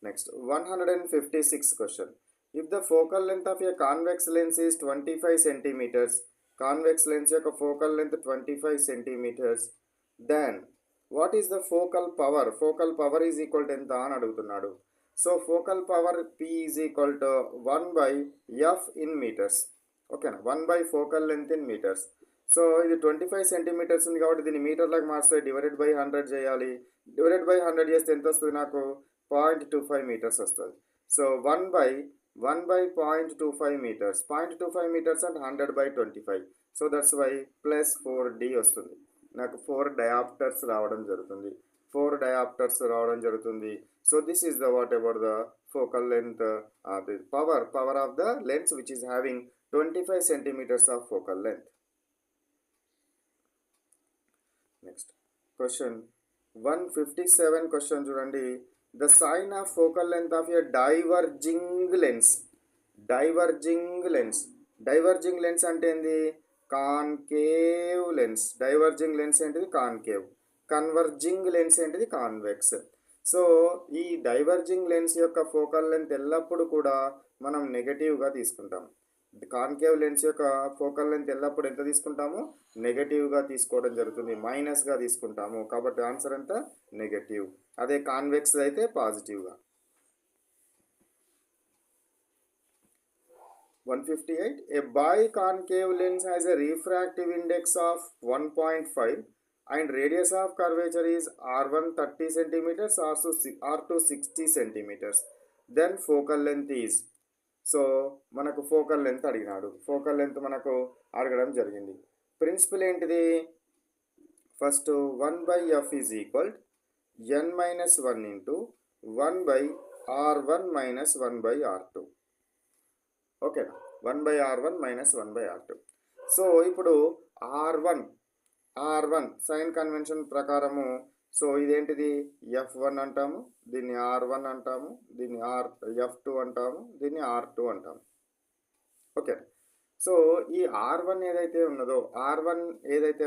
Next, 156 question. If the focal length of a convex lens is 25 centimeters, convex lens యొక్క focal length 25 centimeters, then what is the focal power? Focal power is equal to ఎంత అని అడుగుతున్నాడు. So focal power P is equal to 1 by F in meters. ఓకేనా, 1 by focal length in meters. So ఇది 25 centimetres ఉంది కాబట్టి దీన్ని మీటర్లకు మార్స్తే divided by 100 చేయాలి. డివైడెడ్ బై 100 చేస్తే ఎంత వస్తుంది నాకు? 0.25 meters వస్తుంది. So 1 by 0.25 meters. 0.25 meters అంటే 100 by 25. So that's Y plus 4D వస్తుంది. నాకు 4 డయాప్టర్స్ రావడం జరుగుతుంది. 4 డయాప్టర్స్ రావడం జరుగుతుంది. So this is the what about the focal length, the power of the lens which is having 25 centimeters of focal length. Next question 157 question చూడండి. The sign of focal length of a diverging lens. Diverging lens అంటే ఏంది? Concave lens. Diverging lens ఏంటిది? Concave. Converging lens ఏంటిది? Convex. So ఈ diverging lens యొక్క focal length ఎల్లప్పుడూ కూడా మనం నెగటివ్గా తీసుకుంటాం. కాన్కేవ్ లెన్స్ యొక్క ఫోకల్ లెంత్ ఎల్లప్పుడు ఎంత తీసుకుంటాము? నెగటివ్గా తీసుకోవడం జరుగుతుంది, మైనస్గా తీసుకుంటాము. కాబట్టి ఆన్సర్ ఎంత? నెగటివ్. అదే కాన్వెక్స్ అయితే పాజిటివ్గా. 158. A biconcave lens has a refractive index of 1.5 and radius of curvature is R1 30 centimeters, R2 60 centimeters. Then focal length is. So మనకు ఫోకల్ లెంత్ అడిగినాడు. ఫోకల్ లెంత్ మనకు అడగడం జరిగింది. ప్రిన్సిపల్ ఏంటిది? First 1/f is equal n-1 into 1/r1 minus 1/r2. ఓకేనా, 1/r1 minus 1/r2. So ఇప్పుడు R1 sign convention ప్రకారము, so ఇదేంటిది? F1 అంటాము, దీన్ని R1 అంటాము, దీన్ని F2 అంటాము, దీన్ని R2 అంటాము. ఓకే, సో ఈ R1 ఏదైతే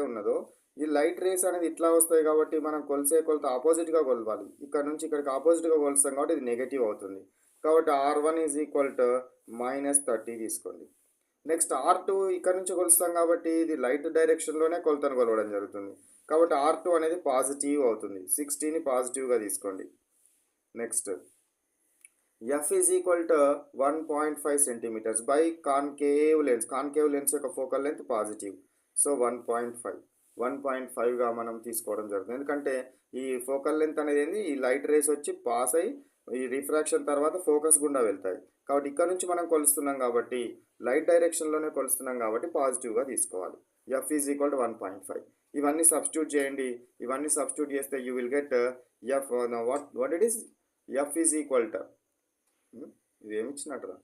ఉన్నదో ఈ లైట్ రేస్ అనేది ఇట్లా వస్తాయి కాబట్టి మనం కొలిసే కొలత ఆపోజిట్గా కొలవాలి. ఇక్కడ నుంచి ఇక్కడికి ఆపోజిట్గా కొలుస్తాం కాబట్టి ఇది నెగటివ్ అవుతుంది. కాబట్టి R1 ఈజ్ ఈక్వల్ టు -30 తీసుకోండి. నెక్స్ట్ R2 ఇక్కడ నుంచి కొలుస్తాం కాబట్టి ఇది లైట్ డైరెక్షన్లోనే కొలతను కొలవడం జరుగుతుంది. కాబట్టి R2 అనేది పాజిటివ్ అవుతుంది. 60ని పాజిటివ్గా తీసుకోండి. Next F is equal to 1.5 centimetres by concave lens. Concave lens యొక్క ఫోకల్ లెంత్ పాజిటివ్. సో 1.5గా మనం తీసుకోవడం జరుగుతుంది. ఎందుకంటే ఈ ఫోకల్ లెంత్ అనేది ఏంది? ఈ లైట్ రేస్ వచ్చి పాస్ అయ్యి ఈ రిఫ్రాక్షన్ తర్వాత ఫోకస్ గుండా వెళ్తాయి. కాబట్టి ఇక్కడ నుంచి మనం కొలుస్తున్నాం కాబట్టి లైట్ డైరెక్షన్లోనే కొలుస్తున్నాం కాబట్టి పాజిటివ్గా తీసుకోవాలి. F is equal to 1.5. ఇవన్నీ సబ్స్టిట్యూట్ చేయండి. ఇవన్నీ సబ్స్టిట్యూట్ చేస్తే you will get F. What it is? F is equal to, ఇది ఏమి ఇచ్చినట్టురా?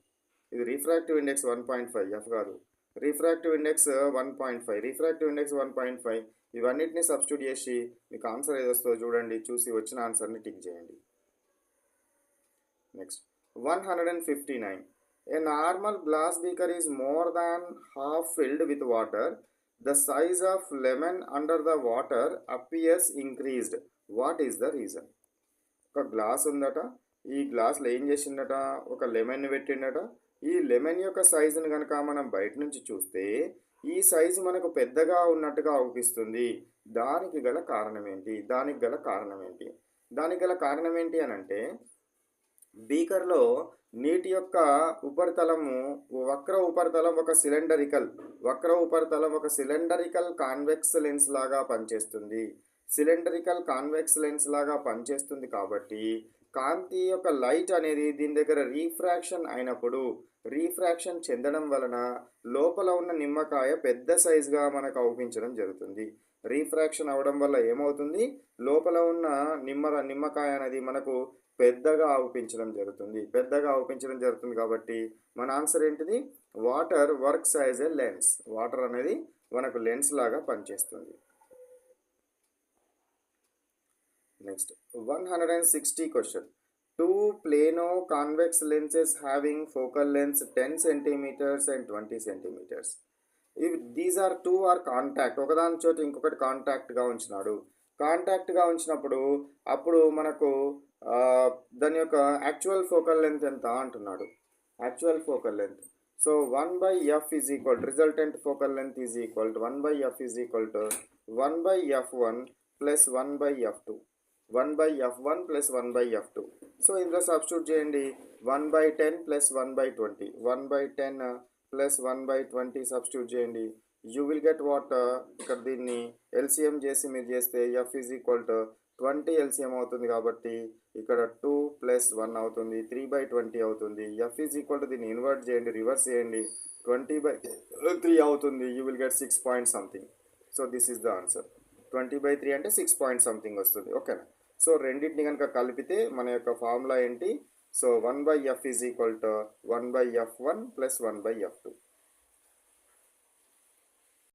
ఇది రిఫ్రాక్టివ్ ఇండెక్స్ 1.5, F కాదు. Refractive index 1.5, refractive index 1.5. ఇవన్నిటిని సబ్స్టిట్యూట్ చేసి మీకు ఆన్సర్ ఏదొస్తుందో చూడండి, చూసి వచ్చిన ఆన్సర్ని టిక్ చేయండి. Next 159. A normal glass beaker is more than half filled with water. The size of lemon under the water appears increased. What is the reason? ఒక glass ఉందట, ఈ గ్లాస్లో ఏం చేసిందట? ఒక లెమన్ పెట్టిండట. ఈ లెమన్ యొక్క సైజుని కనుక మనం బయట నుంచి చూస్తే ఈ సైజు మనకు పెద్దగా ఉన్నట్టుగా అవుపిస్తుంది. దానికి గల కారణం ఏంటి? దానికి గల కారణం ఏంటి అని అంటే, బీకర్లో నీటి యొక్క ఉపరితలము వక్ర ఉపరితలం ఒక సిలిండరికల్ కాన్వెక్స్ లెన్స్ లాగా పనిచేస్తుంది. కాబట్టి కాంతి యొక్క లైట్ అనేది దీని దగ్గర రీఫ్రాక్షన్ అయినప్పుడు రీఫ్రాక్షన్ చెందడం వలన లోపల ఉన్న నిమ్మకాయ పెద్ద సైజుగా మనకు అవుపించడం జరుగుతుంది. రీఫ్రాక్షన్ అవడం వల్ల ఏమవుతుంది? లోపల ఉన్న నిమ్మకాయ అనేది మనకు పెద్దగా అవుపించడం జరుగుతుంది. కాబట్టి మన ఆన్సర్ ఏంటిది? Water works as a lens. Water అనేది మనకు లెన్స్ లాగా పనిచేస్తుంది. Next 160 question. 2 plano convex lenses having focal lengths 10 centimeters and 20 centimeters. If these are two are contact, ఒకదాని చోట ఇంకొకటి కాంటాక్ట్గా ఉంచినప్పుడు అప్పుడు మనకు ద దాని యొక్క యాక్చువల్ ఫోకల్ లెంత్ ఎంత అంటున్నాడు. Actual focal length. So 1/f is equal resultant focal length is equal to 1/f is equal to 1/f1 plus 1/f2. 1/f1 plus 1/f2. So ఇందులో సబ్స్టిట్యూట్ చేయండి. 1/10 ప్లస్ 1/20. 1/10 ప్లస్ 1/20 సబ్స్టిట్యూట్ చేయండి. You will get what, ఇక్కడ దీన్ని LCM చేసి మీరు చేస్తే F is equal to 20 LCM అవుతుంది కాబట్టి ఇక్కడ 2 ప్లస్ 1 అవుతుంది, 3/20 అవుతుంది. ఎఫ్ ఈజ్ ఈక్వల్ టు దీన్ని ఇన్వర్ట్ చేయండి, రివర్స్ చేయండి, 20/3 అవుతుంది. You will get 6 point something. So this is the answer. 20/3 అంటే 6 పాయింట్ సంథింగ్ వస్తుంది. ఓకేనా. సో రెండింటిని కనుక కలిపితే మన యొక్క ఫార్ములా ఏంటి? So 1/f is equal to 1/f1 plus 1/f2.